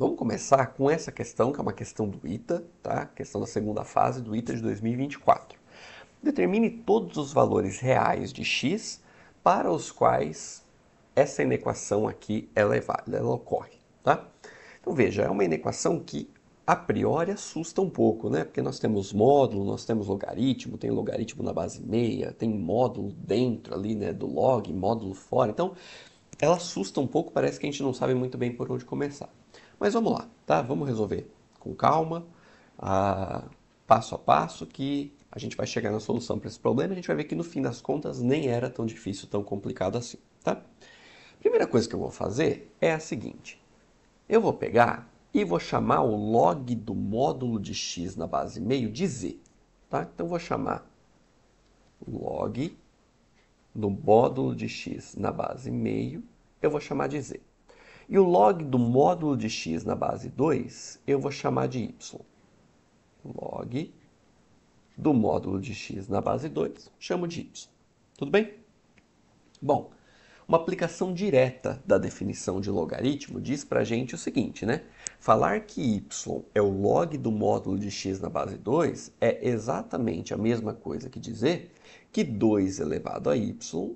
Vamos começar com essa questão, que é uma questão do ITA, tá? Questão da segunda fase do ITA de 2024. Determine todos os valores reais de x para os quais essa inequação aqui ela é válida, ela ocorre, tá? Então veja, é uma inequação que a priori assusta um pouco, né? Porque nós temos módulo, nós temos logaritmo, tem logaritmo na base meia, tem módulo dentro ali, né, do log, módulo fora. Então, ela assusta um pouco, parece que a gente não sabe muito bem por onde começar. Mas vamos lá, tá? Vamos resolver com calma, passo a passo, que a gente vai chegar na solução para esse problema. A gente vai ver que no fim das contas nem era tão difícil, tão complicado assim, tá? Primeira coisa que eu vou fazer é a seguinte. Eu vou pegar e vou chamar o log do módulo de x na base meio de z, tá? Então, eu vou chamar log do módulo de x na base meio, eu vou chamar de z. E o log do módulo de x na base 2, eu vou chamar de y. Log do módulo de x na base 2, chamo de y. Tudo bem? Bom, uma aplicação direta da definição de logaritmo diz pra gente o seguinte, né? Falar que y é o log do módulo de x na base 2 é exatamente a mesma coisa que dizer que 2 elevado a y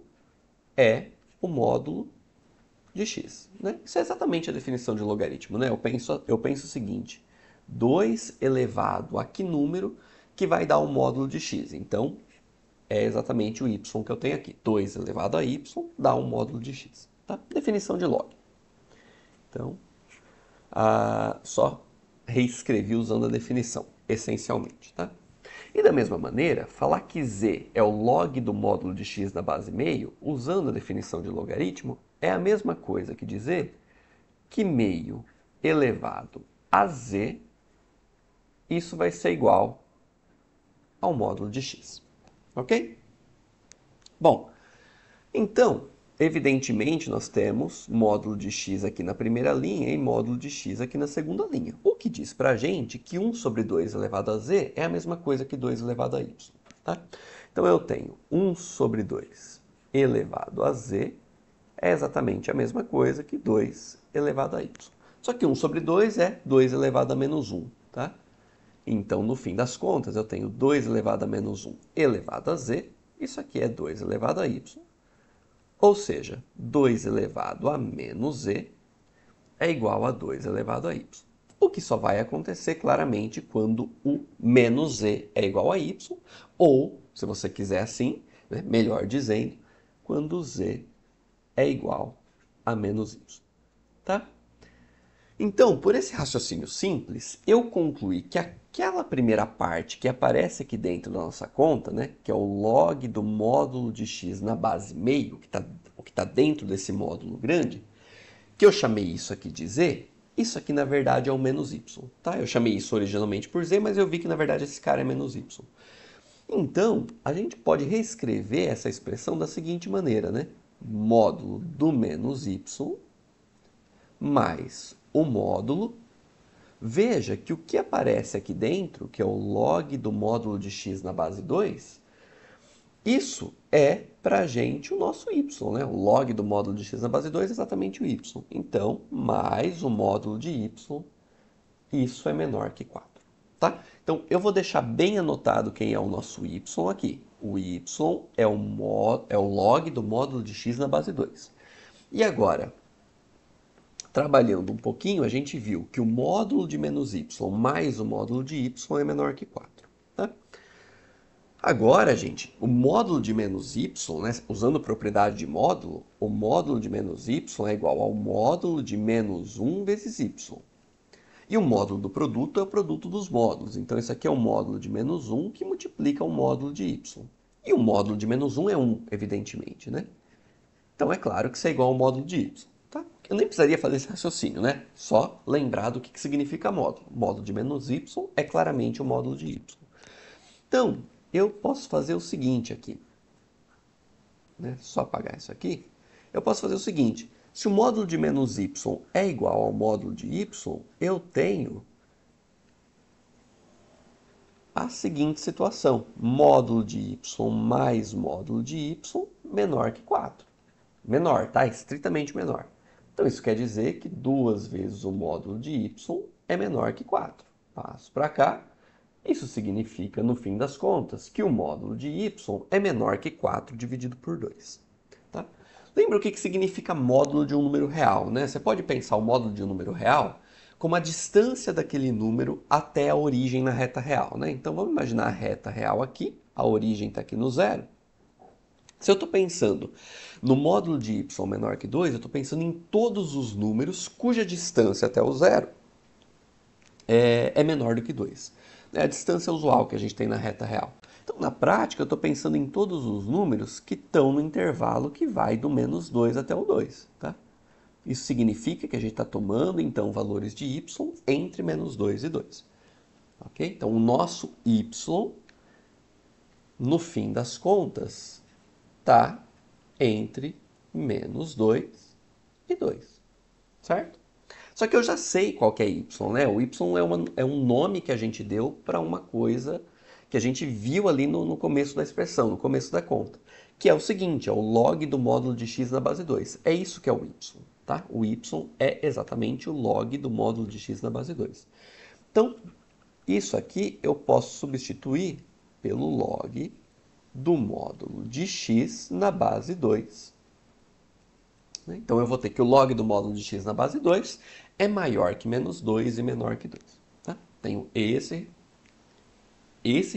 é o módulo de x, né? Isso é exatamente a definição de logaritmo, né? Eu penso o seguinte, 2 elevado a que número que vai dar o módulo de x? Então, é exatamente o y que eu tenho aqui. 2 elevado a y dá um módulo de x, tá? Definição de log. Então, só reescrevi usando a definição, essencialmente, tá? E da mesma maneira, falar que z é o log do módulo de x na base meio, usando a definição de logaritmo, é a mesma coisa que dizer que meio elevado a z, isso vai ser igual ao módulo de x. Ok? Bom, então, evidentemente, nós temos módulo de x aqui na primeira linha e módulo de x aqui na segunda linha. O que diz pra gente que 1 sobre 2 elevado a z é a mesma coisa que 2 elevado a y. Tá? Então, eu tenho 1 sobre 2 elevado a z é exatamente a mesma coisa que 2 elevado a y. Só que 1 sobre 2 é 2 elevado a menos 1. Tá? Então, no fim das contas, eu tenho 2 elevado a menos 1 elevado a z. Isso aqui é 2 elevado a y. Ou seja, 2 elevado a menos z é igual a 2 elevado a y. O que só vai acontecer claramente quando o menos z é igual a y, ou, se você quiser assim, né, melhor dizendo, quando z é igual a menos y. Tá? Então, por esse raciocínio simples, eu concluí que aquela primeira parte que aparece aqui dentro da nossa conta, né, que é o log do módulo de x na base meio, o que está dentro desse módulo grande, que eu chamei isso aqui de z, isso aqui na verdade é o menos y. Tá? Eu chamei isso originalmente por z, mas eu vi que na verdade esse cara é menos y. Então, a gente pode reescrever essa expressão da seguinte maneira, né? Módulo do menos y mais o módulo. Veja que o que aparece aqui dentro, que é o log do módulo de x na base 2, isso é pra gente o nosso y, né? O log do módulo de x na base 2 é exatamente o y. Então, mais o módulo de y, isso é menor que 4. Tá? Então, eu vou deixar bem anotado quem é o nosso y aqui. O y é o log do módulo de x na base 2. E agora, trabalhando um pouquinho, a gente viu que o módulo de menos y mais o módulo de y é menor que 4. Tá? Agora, gente, o módulo de menos y, né, usando propriedade de módulo, o módulo de menos y é igual ao módulo de menos 1 vezes y. E o módulo do produto é o produto dos módulos. Então, isso aqui é o módulo de menos 1 que multiplica o módulo de y. E o módulo de menos 1 é 1, evidentemente, né? Então, é claro que isso é igual ao módulo de y. Tá? Eu nem precisaria fazer esse raciocínio, né? Só lembrar do que significa módulo. O módulo de menos y é claramente o módulo de y. Então, eu posso fazer o seguinte aqui. Né? Só apagar isso aqui. Eu posso fazer o seguinte. Se o módulo de menos y é igual ao módulo de y, eu tenho a seguinte situação. Módulo de y mais módulo de y menor que 4. Menor, tá? Estritamente menor. Então isso quer dizer que 2 vezes o módulo de y é menor que 4. Passo para cá. Isso significa, no fim das contas, que o módulo de y é menor que 4 dividido por 2. Tá? Lembra o que significa módulo de um número real, né? Você pode pensar o módulo de um número real como a distância daquele número até a origem na reta real, né? Então vamos imaginar a reta real aqui, a origem está aqui no zero. Se eu estou pensando no módulo de y menor que 2, eu estou pensando em todos os números cuja distância até o zero é menor do que 2. É a distância usual que a gente tem na reta real. Então, na prática, eu estou pensando em todos os números que estão no intervalo que vai do menos 2 até o 2. Tá? Isso significa que a gente está tomando, então, valores de y entre menos 2 e 2. Okay? Então, o nosso y, no fim das contas, está entre menos 2 e 2. Certo? Só que eu já sei qual que é y, né? O y é um nome que a gente deu para uma coisa que a gente viu ali no começo da expressão, no começo da conta. Que é o seguinte, é o log do módulo de x na base 2. É isso que é o y, tá? O y é exatamente o log do módulo de x na base 2. Então, isso aqui eu posso substituir pelo log do módulo de x na base 2. Então eu vou ter que o log do módulo de x na base 2 é maior que menos 2 e menor que 2. Tá? Tenho esse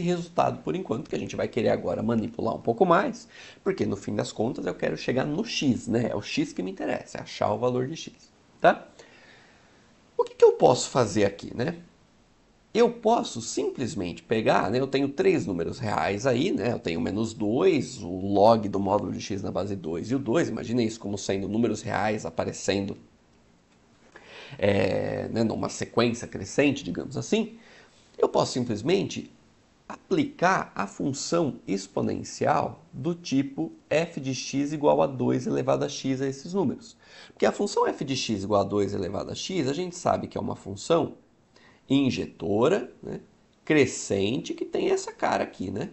resultado por enquanto, que a gente vai querer agora manipular um pouco mais, porque no fim das contas eu quero chegar no x, né? É o x que me interessa, é achar o valor de x. Tá? O que eu posso fazer aqui, né? Eu posso simplesmente pegar, né, eu tenho 3 números reais aí, né, eu tenho menos 2, o log do módulo de x na base 2 e o 2, imagine isso como sendo números reais aparecendo né, numa sequência crescente, digamos assim. Eu posso simplesmente aplicar a função exponencial do tipo f de x igual a 2 elevado a x a esses números. Porque a função f de x igual a 2 elevado a x, a gente sabe que é uma função injetora, né, crescente, que tem essa cara aqui, né?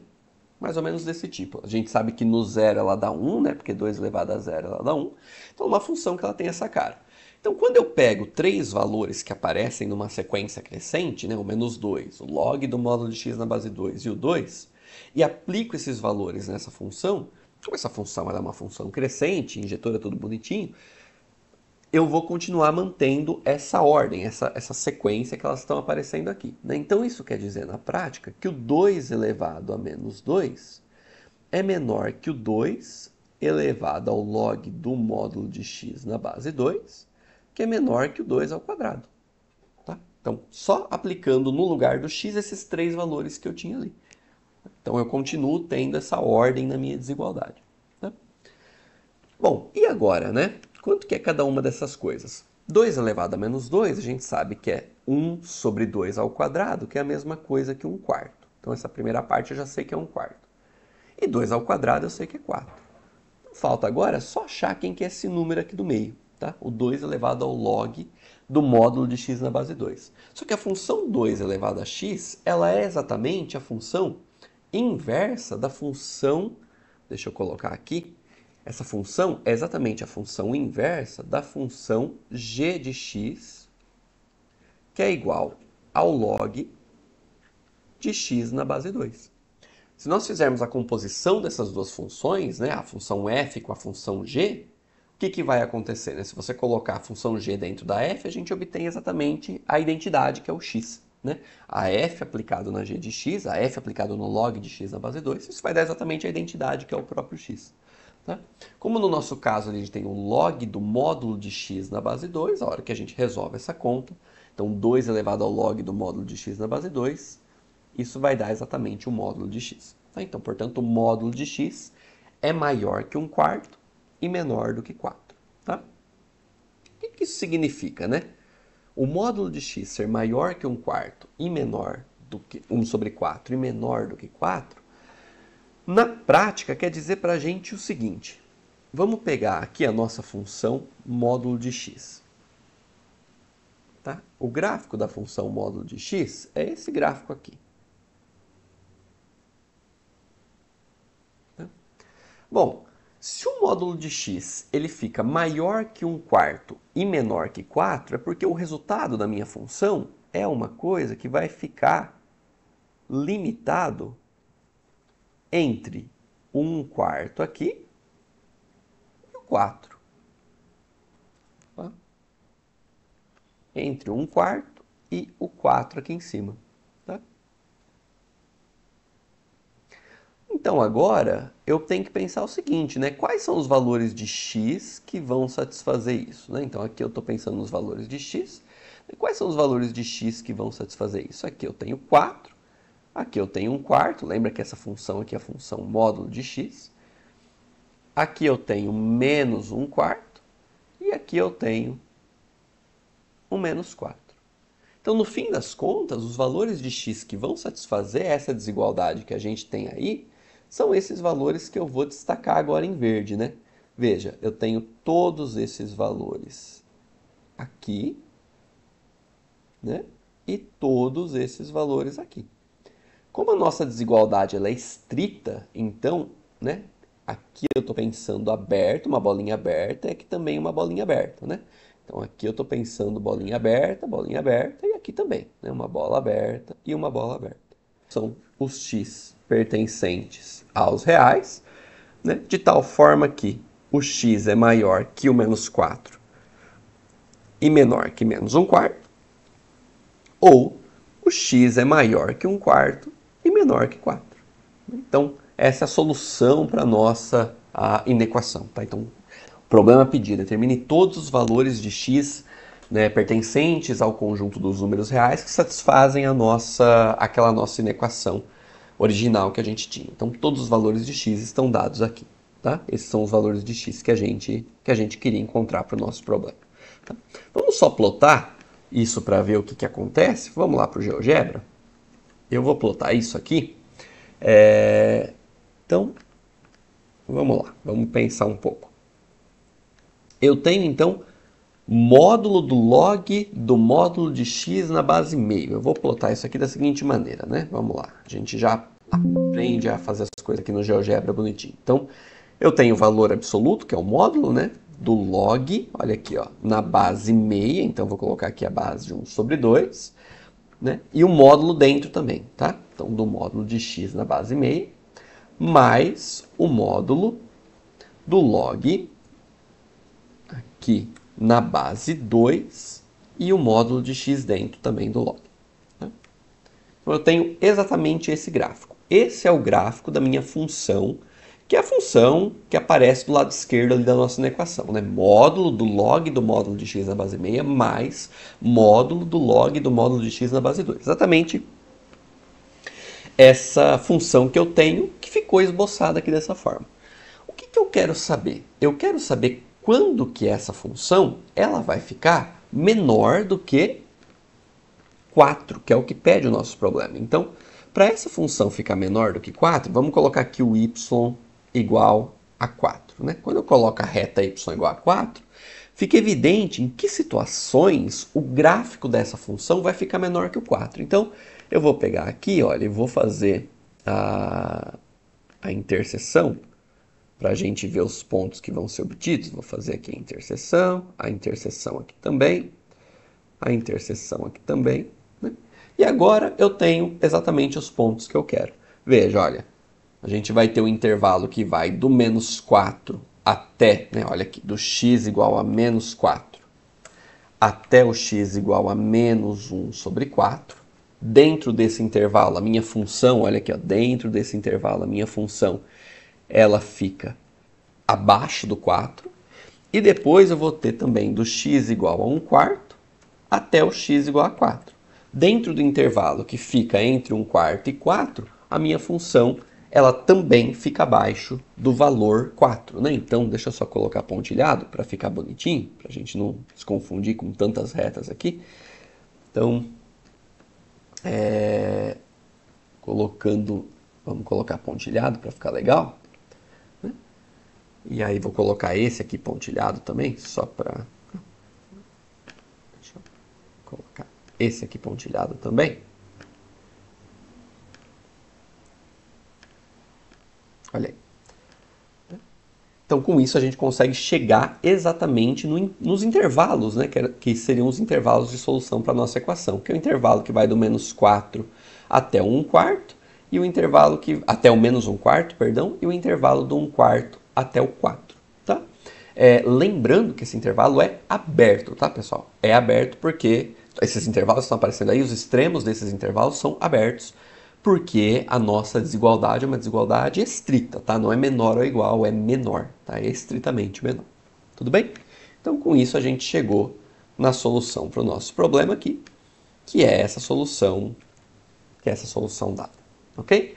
Mais ou menos desse tipo. A gente sabe que no zero ela dá 1, né? Porque 2 elevado a zero ela dá 1. Então, uma função que ela tem essa cara. Então, quando eu pego 3 valores que aparecem numa sequência crescente, né? O menos 2, o log do módulo de x na base 2 e o 2, e aplico esses valores nessa função, como essa função ela é uma função crescente, injetora tudo bonitinho, eu vou continuar mantendo essa ordem, essa sequência que elas estão aparecendo aqui. Né? Então, isso quer dizer, na prática, que o 2 elevado a menos 2 é menor que o 2 elevado ao log do módulo de x na base 2, que é menor que o 2 ao quadrado. Tá? Então, só aplicando no lugar do x esses 3 valores que eu tinha ali. Então, eu continuo tendo essa ordem na minha desigualdade. Tá? Bom, e agora, né? Quanto que é cada uma dessas coisas? 2 elevado a menos 2, a gente sabe que é 1 sobre 2 ao quadrado, que é a mesma coisa que 1 quarto. Então, essa primeira parte eu já sei que é 1 quarto. E 2 ao quadrado eu sei que é 4. Falta agora só achar quem que é esse número aqui do meio. Tá? O 2 elevado ao log do módulo de x na base 2. Só que a função 2 elevado a x, ela é exatamente a função inversa da função... Deixa eu colocar aqui. Essa função é exatamente a função inversa da função g de x, que é igual ao log de x na base 2. Se nós fizermos a composição dessas duas funções, né, a função f com a função g, o que vai acontecer? Né? Se você colocar a função g dentro da f, a gente obtém exatamente a identidade, que é o x. Né? A f aplicado na g de x, a f aplicado no log de x na base 2, isso vai dar exatamente a identidade, que é o próprio x. Tá? Como no nosso caso a gente tem o log do módulo de x na base 2, a hora que a gente resolve essa conta, então 2 elevado ao log do módulo de x na base 2, isso vai dar exatamente o módulo de x. Tá? Então, portanto, o módulo de x é maior que 1 quarto e menor do que 4. Tá? O que isso significa, né? O módulo de x ser maior que 1 quarto e menor do que 1 sobre 4 e menor do que 4, na prática, quer dizer para a gente o seguinte. Vamos pegar aqui a nossa função módulo de x. Tá? O gráfico da função módulo de x é esse gráfico aqui. Tá? Bom, Se o módulo de x ele fica maior que 1/4 e menor que 4, é porque o resultado da minha função é uma coisa que vai ficar limitado entre o 1/4 aqui e o 4. Tá? Entre o 1/4 e o 4 aqui em cima. Tá? Então agora eu tenho que pensar o seguinte, né? Quais são os valores de x que vão satisfazer isso? Né? Então aqui eu estou pensando nos valores de x. Quais são os valores de x que vão satisfazer isso? Aqui eu tenho 4, aqui eu tenho 1/4, lembra que essa função aqui é a função módulo de x. Aqui eu tenho menos 1/4 e aqui eu tenho um menos 4. Então, no fim das contas, os valores de x que vão satisfazer essa desigualdade que a gente tem aí são esses valores que eu vou destacar agora em verde, né? Veja, eu tenho todos esses valores aqui, né? E todos esses valores aqui. Como a nossa desigualdade ela é estrita, então, né? Aqui eu estou pensando aberto, uma bolinha aberta, e aqui também uma bolinha aberta, né? Então aqui eu estou pensando bolinha aberta, e aqui também, né? Uma bola aberta e uma bola aberta. São os x pertencentes aos reais, né? De tal forma que o x é maior que o menos 4 e menor que menos 1/4, ou o x é maior que 1/4 e menor que 4. Então, essa é a solução para a nossa inequação. Tá? Então, o problema pedido: determine todos os valores de x, né, pertencentes ao conjunto dos números reais que satisfazem aquela nossa inequação original que a gente tinha. Então, todos os valores de x estão dados aqui. Tá? Esses são os valores de x que a gente queria encontrar para o nosso problema. Tá? Vamos só plotar isso para ver o que acontece. Vamos lá para o GeoGebra. Eu vou plotar isso aqui. Então, vamos lá, vamos pensar um pouco. Eu tenho, então, módulo do log do módulo de x na base meio. Eu vou plotar isso aqui da seguinte maneira, né? Vamos lá, a gente já aprende a fazer as coisas aqui no GeoGebra bonitinho. Então, eu tenho o valor absoluto, que é o módulo, né? Do log, olha aqui, ó, na base meia. Então, vou colocar aqui a base de 1/2, né? E o módulo dentro também, tá? Então, do módulo de x na base meia, mais o módulo do log aqui na base 2 e o módulo de x dentro também do log. Tá? Então, eu tenho exatamente esse gráfico. Esse é o gráfico da minha função, que é a função que aparece do lado esquerdo ali da nossa equação, né? Módulo do log do módulo de x na base meia mais módulo do log do módulo de x na base 2. Exatamente essa função que eu tenho, que ficou esboçada aqui dessa forma. O que eu quero saber? Eu quero saber quando que essa função ela vai ficar menor do que 4, que é o que pede o nosso problema. Então, para essa função ficar menor do que 4, vamos colocar aqui o y igual a 4. Né? Quando eu coloco a reta y igual a 4, fica evidente em que situações o gráfico dessa função vai ficar menor que o 4. Então, eu vou pegar aqui, olha, e vou fazer a interseção para a gente ver os pontos que vão ser obtidos. Vou fazer aqui a interseção aqui também, a interseção aqui também. Né? E agora eu tenho exatamente os pontos que eu quero. Veja, olha, a gente vai ter um intervalo que vai do menos 4 até, né, olha aqui, do x igual a menos 4 até o x igual a menos 1/4. Dentro desse intervalo, a minha função, olha aqui, ó, dentro desse intervalo, a minha função, ela fica abaixo do 4. E depois eu vou ter também do x igual a 1/4 até o x igual a 4. Dentro do intervalo que fica entre 1/4 e 4, a minha função ela também fica abaixo do valor 4. Né? Então, deixa eu só colocar pontilhado para ficar bonitinho, para a gente não se confundir com tantas retas aqui. Então, vamos colocar pontilhado para ficar legal. Né? E aí vou colocar esse aqui pontilhado também, só para... Deixa eu colocar esse aqui pontilhado também. Olha aí. Então, com isso, a gente consegue chegar exatamente nos intervalos, né, que seriam os intervalos de solução para a nossa equação, que é o intervalo que vai do menos 4 até o 1 quarto, e o intervalo que até o menos 1 quarto, perdão, e o intervalo do 1 quarto até o 4, tá? Lembrando que esse intervalo é aberto, tá, pessoal? É aberto porque esses intervalos estão aparecendo aí, os extremos desses intervalos são abertos, porque a nossa desigualdade é uma desigualdade estrita, tá? Não é menor ou igual, é menor, tá? É estritamente menor. Tudo bem? Então, com isso, a gente chegou na solução para o nosso problema aqui, que é essa solução dada, ok?